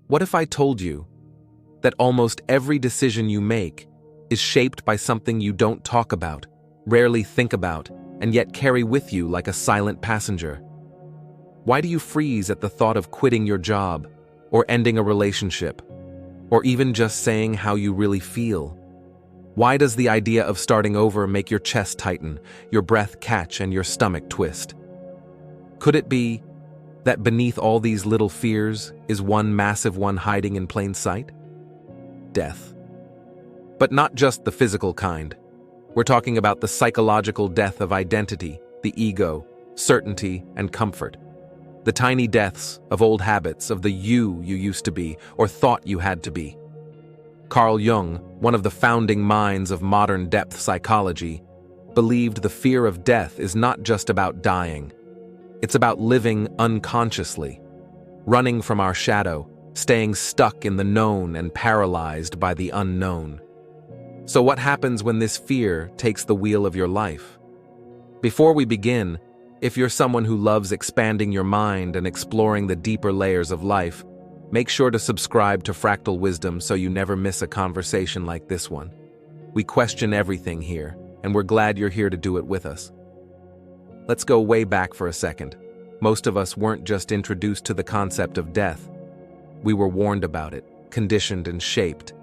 What if I told you that almost every decision you make is shaped by something you don't talk about, rarely think about, and yet carry with you like a silent passenger? Why do you freeze at the thought of quitting your job, or ending a relationship, or even just saying how you really feel? Why does the idea of starting over make your chest tighten, your breath catch, and your stomach twist? Could it be that beneath all these little fears is one massive one hiding in plain sight? Death. But not just the physical kind. We're talking about the psychological death of identity, the ego, certainty, and comfort. The tiny deaths of old habits, of the you used to be or thought you had to be. Carl Jung, one of the founding minds of modern depth psychology, believed the fear of death is not just about dying. It's about living unconsciously, running from our shadow, staying stuck in the known and paralyzed by the unknown. So what happens when this fear takes the wheel of your life? Before we begin, if you're someone who loves expanding your mind and exploring the deeper layers of life, make sure to subscribe to Fractal Wisdom so you never miss a conversation like this one. We question everything here, and we're glad you're here to do it with us. Let's go way back for a second. Most of us weren't just introduced to the concept of death. We were warned about it, conditioned and shaped.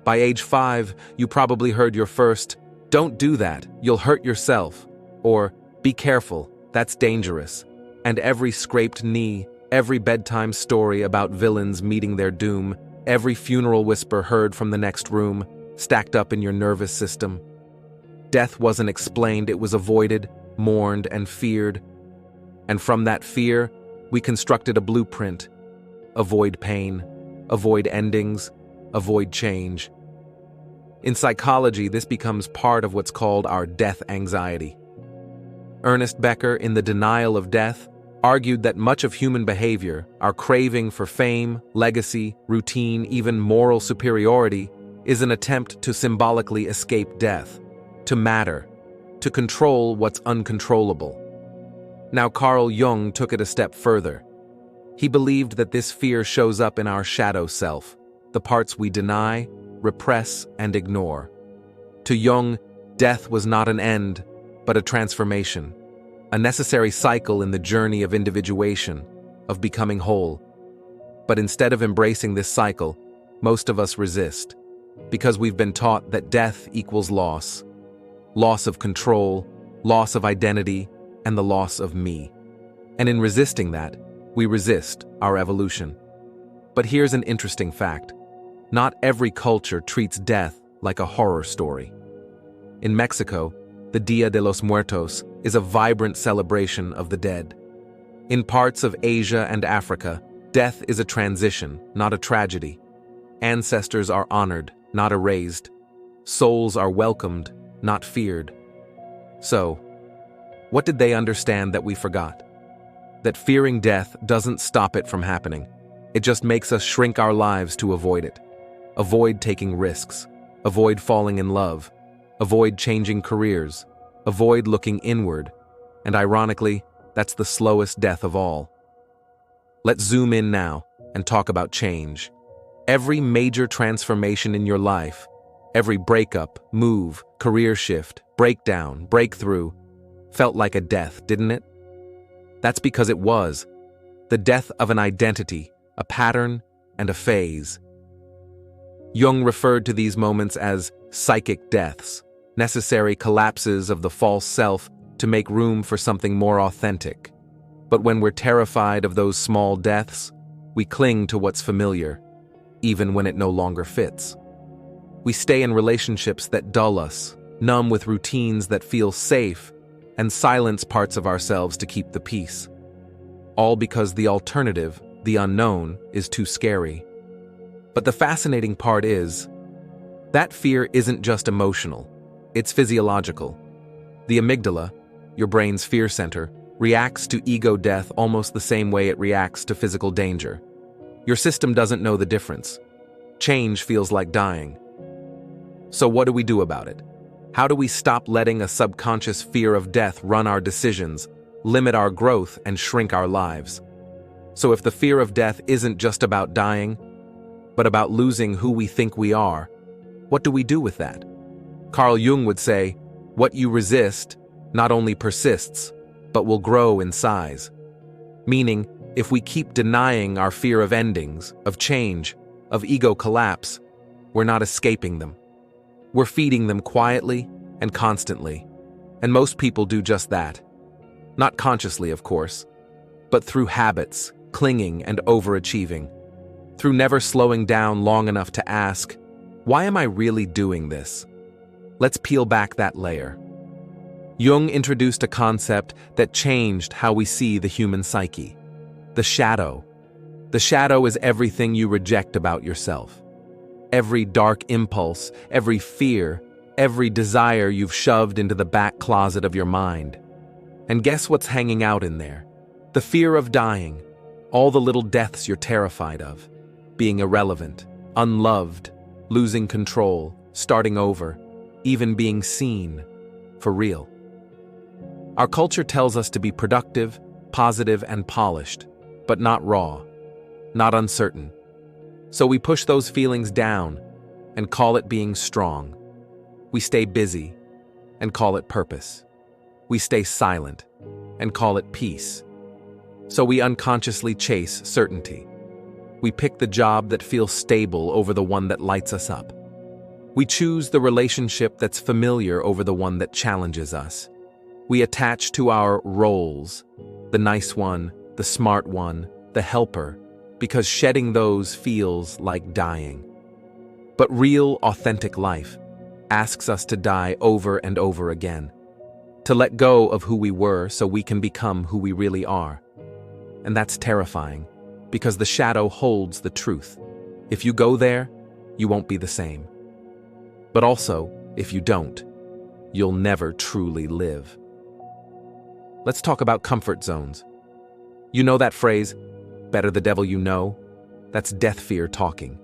By age 5, you probably heard your first, "Don't do that, you'll hurt yourself," or "Be careful, that's dangerous." And every scraped knee, every bedtime story about villains meeting their doom, every funeral whisper heard from the next room, stacked up in your nervous system. Death wasn't explained, it was avoided, mourned, and feared. And from that fear, we constructed a blueprint. Avoid pain, avoid endings, avoid change. In psychology, this becomes part of what's called our death anxiety. Ernest Becker, in The Denial of Death, argued that much of human behavior, our craving for fame, legacy, routine, even moral superiority, is an attempt to symbolically escape death, to matter, to control what's uncontrollable. Now, Carl Jung took it a step further. He believed that this fear shows up in our shadow self, the parts we deny, repress, and ignore. To Jung, death was not an end, but a transformation, a necessary cycle in the journey of individuation, of becoming whole. But instead of embracing this cycle, most of us resist, because we've been taught that death equals loss. Loss of control, loss of identity, and the loss of me. And in resisting that, we resist our evolution. But here's an interesting fact. Not every culture treats death like a horror story. In Mexico, the Dia de los Muertos is a vibrant celebration of the dead. In parts of Asia and Africa, death is a transition, not a tragedy. Ancestors are honored, not erased. Souls are welcomed, not feared. So, what did they understand that we forgot? That fearing death doesn't stop it from happening. It just makes us shrink our lives to avoid it. Avoid taking risks. Avoid falling in love. Avoid changing careers. Avoid looking inward. And ironically, that's the slowest death of all. Let's zoom in now and talk about change. Every major transformation in your life, every breakup, move, career shift, breakdown, breakthrough, felt like a death, didn't it? That's because it was. The death of an identity, a pattern, and a phase. Jung referred to these moments as psychic deaths, necessary collapses of the false self to make room for something more authentic. But when we're terrified of those small deaths, we cling to what's familiar, even when it no longer fits. We stay in relationships that dull us, numb with routines that feel safe, and silence parts of ourselves to keep the peace. All because the alternative, the unknown, is too scary. But the fascinating part is, that fear isn't just emotional, it's physiological. The amygdala, your brain's fear center, reacts to ego death almost the same way it reacts to physical danger. Your system doesn't know the difference. Change feels like dying. So what do we do about it? How do we stop letting a subconscious fear of death run our decisions, limit our growth, and shrink our lives? So if the fear of death isn't just about dying, but about losing who we think we are. What do we do with that? Carl Jung would say, what you resist not only persists, but will grow in size. Meaning, if we keep denying our fear of endings, of change, of ego collapse, we're not escaping them. We're feeding them quietly and constantly. And most people do just that. Not consciously, of course, but through habits, clinging and overachieving. Through never slowing down long enough to ask, why am I really doing this? Let's peel back that layer. Jung introduced a concept that changed how we see the human psyche. The shadow. The shadow is everything you reject about yourself. Every dark impulse, every fear, every desire you've shoved into the back closet of your mind. And guess what's hanging out in there? The fear of dying, all the little deaths you're terrified of. Being irrelevant, unloved, losing control, starting over, even being seen, for real. Our culture tells us to be productive, positive, and polished, but not raw, not uncertain. So we push those feelings down and call it being strong. We stay busy and call it purpose. We stay silent and call it peace. So we unconsciously chase certainty. We pick the job that feels stable over the one that lights us up. We choose the relationship that's familiar over the one that challenges us. We attach to our roles, the nice one, the smart one, the helper, because shedding those feels like dying. But real, authentic life asks us to die over and over again, to let go of who we were so we can become who we really are. And that's terrifying, because the shadow holds the truth. If you go there, you won't be the same. But also, if you don't, you'll never truly live. Let's talk about comfort zones. You know that phrase, better the devil you know? That's death fear talking.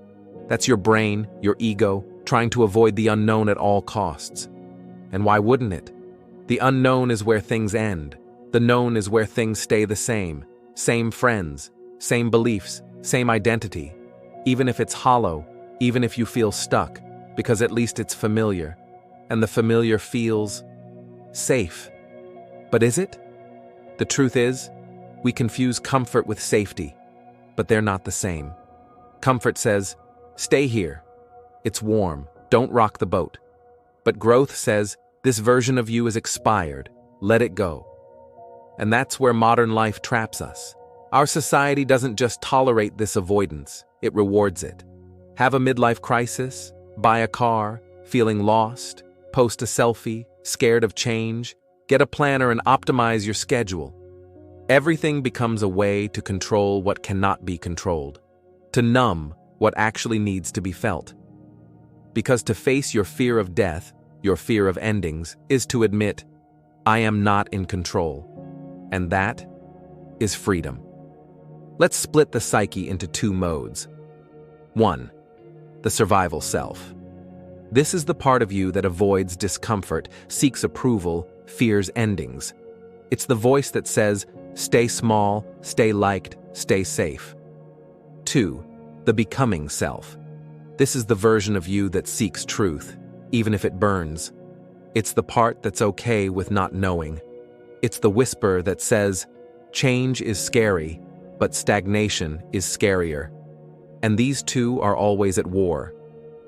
That's your brain, your ego, trying to avoid the unknown at all costs. And why wouldn't it? The unknown is where things end. The known is where things stay the same. Same friends, same beliefs, same identity. Even if it's hollow, even if you feel stuck, because at least it's familiar. And the familiar feels safe. But is it? The truth is, we confuse comfort with safety, but they're not the same. Comfort says, stay here. It's warm. Don't rock the boat. But growth says, this version of you is expired. Let it go. And that's where modern life traps us. Our society doesn't just tolerate this avoidance, it rewards it. Have a midlife crisis, buy a car, feeling lost, post a selfie, scared of change, get a planner and optimize your schedule. Everything becomes a way to control what cannot be controlled, to numb what actually needs to be felt. Because to face your fear of death, your fear of endings, is to admit, I am not in control. And that is freedom. Let's split the psyche into two modes. 1. The survival self. This is the part of you that avoids discomfort, seeks approval, fears endings. It's the voice that says, stay small, stay liked, stay safe. 2. The becoming self. This is the version of you that seeks truth, even if it burns. It's the part that's okay with not knowing. It's the whisper that says, change is scary, but stagnation is scarier. And these two are always at war.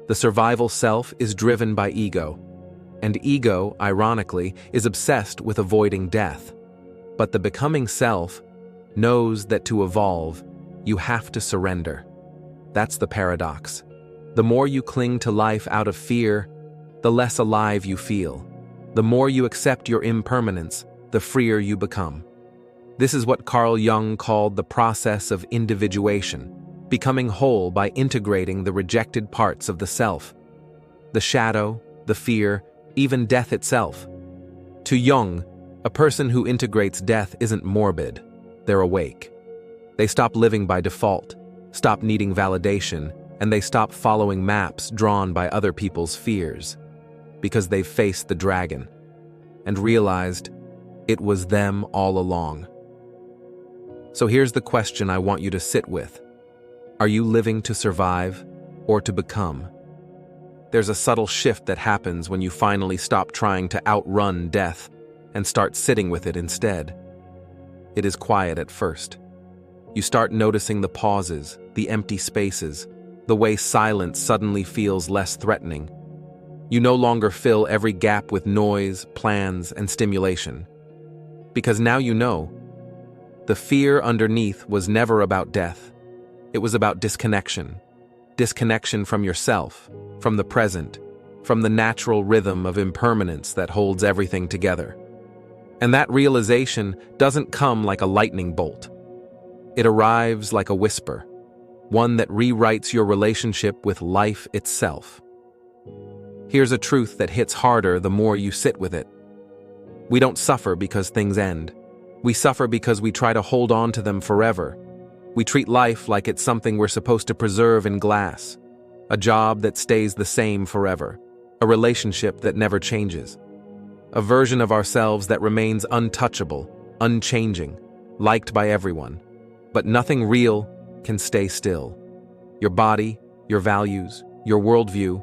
The survival self is driven by ego. And ego, ironically, is obsessed with avoiding death. But the becoming self knows that to evolve, you have to surrender. That's the paradox. The more you cling to life out of fear, the less alive you feel. The more you accept your impermanence, the freer you become. This is what Carl Jung called the process of individuation, becoming whole by integrating the rejected parts of the self. The shadow, the fear, even death itself. To Jung, a person who integrates death isn't morbid, they're awake. They stop living by default, stop needing validation, and they stop following maps drawn by other people's fears, because they've faced the dragon and realized it was them all along. So here's the question I want you to sit with. Are you living to survive, or to become. There's a subtle shift that happens when you finally stop trying to outrun death and start sitting with it instead. It is quiet at first. You start noticing the pauses, the empty spaces, the way silence suddenly feels less threatening. You no longer fill every gap with noise, plans, and stimulation. Because now you know, the fear underneath was never about death. It was about disconnection. Disconnection from yourself, from the present, from the natural rhythm of impermanence that holds everything together. And that realization doesn't come like a lightning bolt. It arrives like a whisper, one that rewrites your relationship with life itself. Here's a truth that hits harder the more you sit with it. We don't suffer because things end. We suffer because we try to hold on to them forever. We treat life like it's something we're supposed to preserve in glass, a job that stays the same forever, a relationship that never changes, a version of ourselves that remains untouchable, unchanging, liked by everyone. But nothing real can stay still. Your body, your values, your worldview,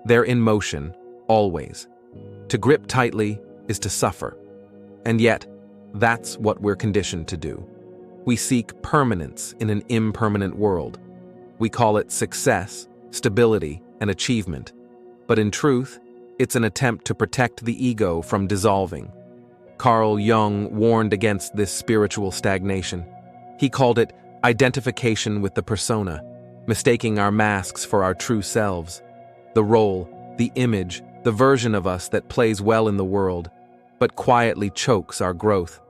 they're in motion, always. To grip tightly is to suffer. And yet, that's what we're conditioned to do. We seek permanence in an impermanent world. We call it success, stability, and achievement. But in truth, it's an attempt to protect the ego from dissolving. Carl Jung warned against this spiritual stagnation. He called it identification with the persona, mistaking our masks for our true selves. The role, the image, the version of us that plays well in the world, but quietly chokes our growth.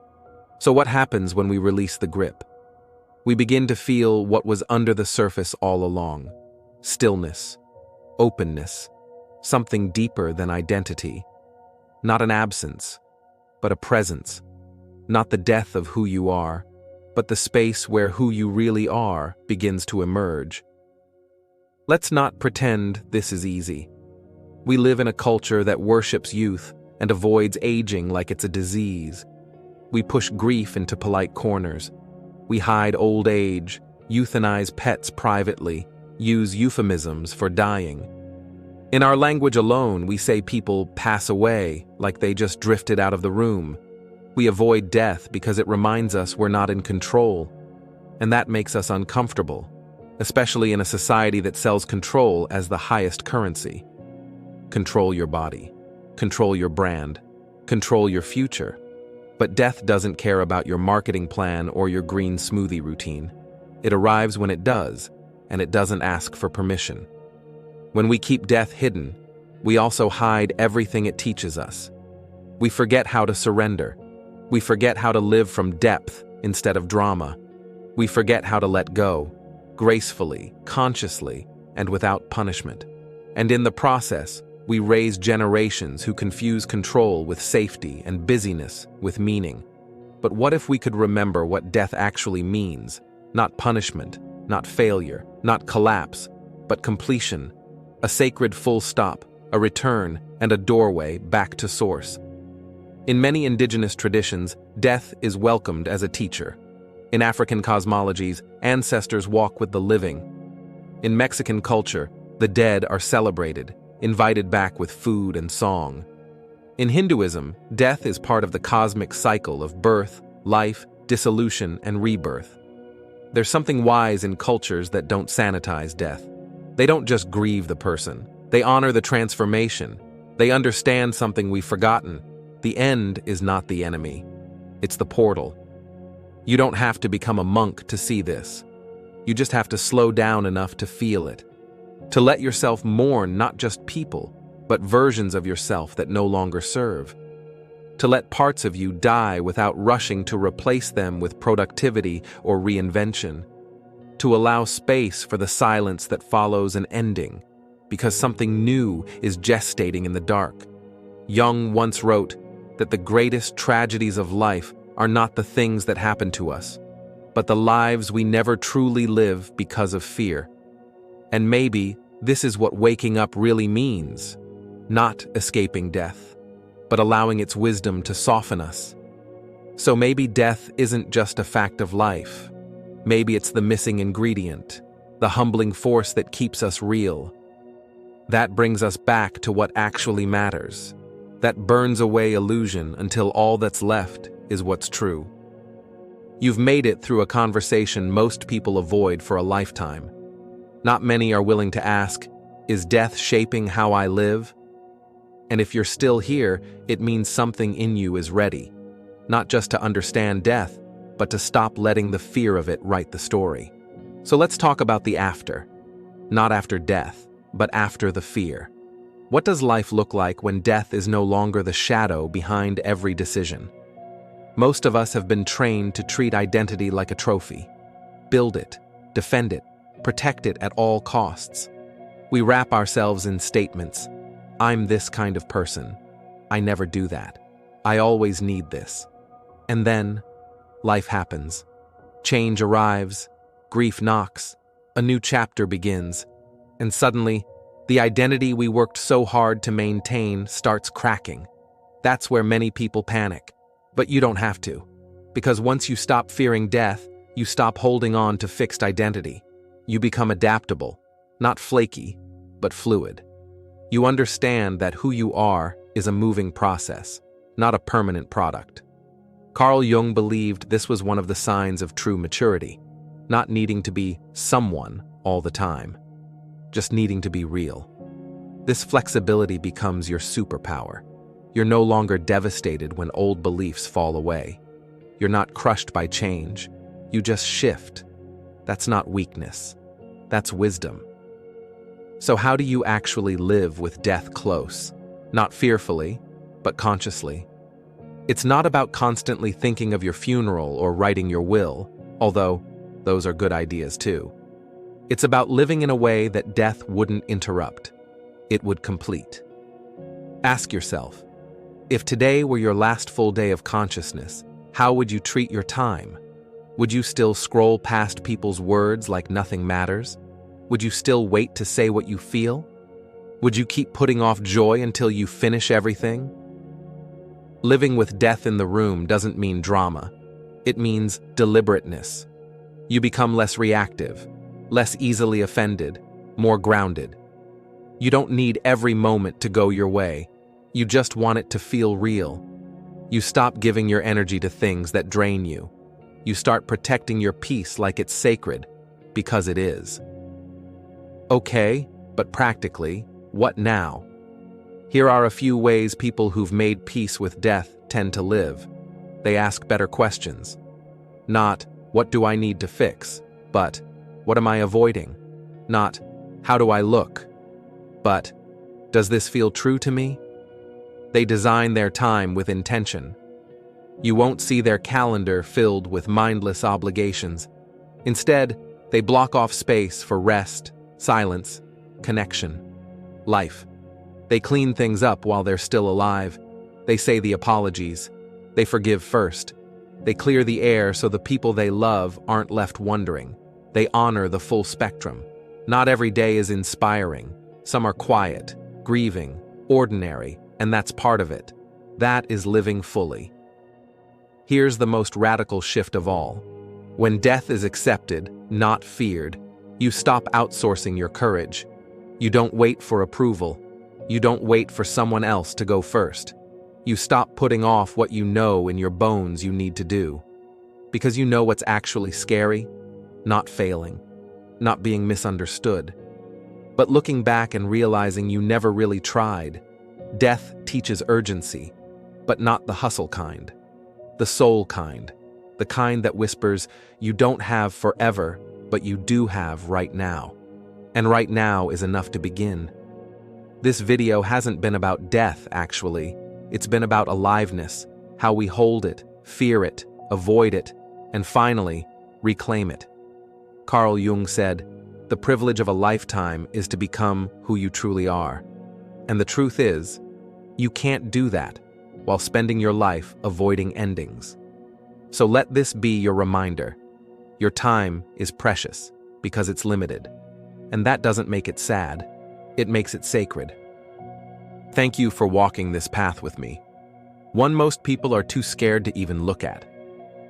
So what happens when we release the grip? We begin to feel what was under the surface all along. Stillness, openness, something deeper than identity. Not an absence, but a presence. Not the death of who you are, but the space where who you really are begins to emerge. Let's not pretend this is easy. We live in a culture that worships youth and avoids aging like it's a disease. We push grief into polite corners. We hide old age, euthanize pets privately, use euphemisms for dying. In our language alone, we say people pass away like they just drifted out of the room. We avoid death because it reminds us we're not in control, and that makes us uncomfortable, especially in a society that sells control as the highest currency. Control your body, control your brand, control your future. But death doesn't care about your marketing plan or your green smoothie routine. It arrives when it does, and it doesn't ask for permission. When we keep death hidden, we also hide everything it teaches us. We forget how to surrender. We forget how to live from depth instead of drama. We forget how to let go, gracefully, consciously, and without punishment. And in the process, we raise generations who confuse control with safety and busyness with meaning. But what if we could remember what death actually means? Not punishment, not failure, not collapse, but completion. A sacred full stop, a return, and a doorway back to source. In many indigenous traditions, death is welcomed as a teacher. In African cosmologies, ancestors walk with the living. In Mexican culture, the dead are celebrated, invited back with food and song. In Hinduism, death is part of the cosmic cycle of birth, life, dissolution, and rebirth. There's something wise in cultures that don't sanitize death. They don't just grieve the person. They honor the transformation. They understand something we've forgotten. The end is not the enemy. It's the portal. You don't have to become a monk to see this. You just have to slow down enough to feel it. To let yourself mourn not just people, but versions of yourself that no longer serve. To let parts of you die without rushing to replace them with productivity or reinvention. To allow space for the silence that follows an ending, because something new is gestating in the dark. Jung once wrote that the greatest tragedies of life are not the things that happen to us, but the lives we never truly live because of fear. And maybe this is what waking up really means. Not escaping death, but allowing its wisdom to soften us. So maybe death isn't just a fact of life. Maybe it's the missing ingredient, the humbling force that keeps us real. That brings us back to what actually matters. That burns away illusion until all that's left is what's true. You've made it through a conversation most people avoid for a lifetime. Not many are willing to ask, is death shaping how I live? And if you're still here, it means something in you is ready, not just to understand death, but to stop letting the fear of it write the story. So let's talk about the after. Not after death, but after the fear. What does life look like when death is no longer the shadow behind every decision? Most of us have been trained to treat identity like a trophy. Build it, defend it, protect it at all costs. We wrap ourselves in statements. I'm this kind of person. I never do that. I always need this. And then, life happens. Change arrives, grief knocks, a new chapter begins, and suddenly, the identity we worked so hard to maintain starts cracking. That's where many people panic. But you don't have to. Because once you stop fearing death, you stop holding on to fixed identity. You become adaptable, not flaky, but fluid. You understand that who you are is a moving process, not a permanent product. Carl Jung believed this was one of the signs of true maturity, not needing to be someone all the time, just needing to be real. This flexibility becomes your superpower. You're no longer devastated when old beliefs fall away. You're not crushed by change. You just shift. That's not weakness. That's wisdom. So how do you actually live with death close? Not fearfully, but consciously. It's not about constantly thinking of your funeral or writing your will, although those are good ideas too. It's about living in a way that death wouldn't interrupt. It would complete. Ask yourself, if today were your last full day of consciousness, how would you treat your time? Would you still scroll past people's words like nothing matters? Would you still wait to say what you feel? Would you keep putting off joy until you finish everything? Living with death in the room doesn't mean drama. It means deliberateness. You become less reactive, less easily offended, more grounded. You don't need every moment to go your way. You just want it to feel real. You stop giving your energy to things that drain you. You start protecting your peace like it's sacred, because it is. Okay, but practically, what now? Here are a few ways people who've made peace with death tend to live. They ask better questions. Not, what do I need to fix? But, what am I avoiding? Not, how do I look? But, does this feel true to me? They design their time with intention. You won't see their calendar filled with mindless obligations. Instead, they block off space for rest, silence, connection, life. They clean things up while they're still alive. They say the apologies. They forgive first. They clear the air so the people they love aren't left wondering. They honor the full spectrum. Not every day is inspiring. Some are quiet, grieving, ordinary, and that's part of it. That is living fully. Here's the most radical shift of all. When death is accepted, not feared, you stop outsourcing your courage. You don't wait for approval. You don't wait for someone else to go first. You stop putting off what you know in your bones you need to do. Because you know what's actually scary? Not failing. Not being misunderstood. But looking back and realizing you never really tried. Death teaches urgency, but not the hustle kind. The soul kind. The kind that whispers, you don't have forever, but you do have right now. And right now is enough to begin. This video hasn't been about death, actually. It's been about aliveness, how we hold it, fear it, avoid it, and finally, reclaim it. Carl Jung said, the privilege of a lifetime is to become who you truly are. And the truth is, you can't do that while spending your life avoiding endings. So let this be your reminder. Your time is precious because it's limited. And that doesn't make it sad. It makes it sacred. Thank you for walking this path with me. One most people are too scared to even look at.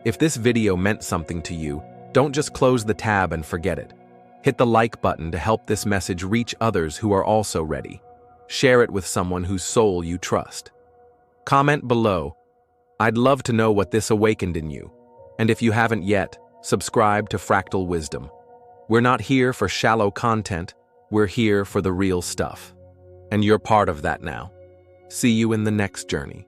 If this video meant something to you, don't just close the tab and forget it. Hit the like button to help this message reach others who are also ready. Share it with someone whose soul you trust. Comment below. I'd love to know what this awakened in you. And if you haven't yet, subscribe to Fractal Wisdom. We're not here for shallow content, we're here for the real stuff. And you're part of that now. See you in the next journey.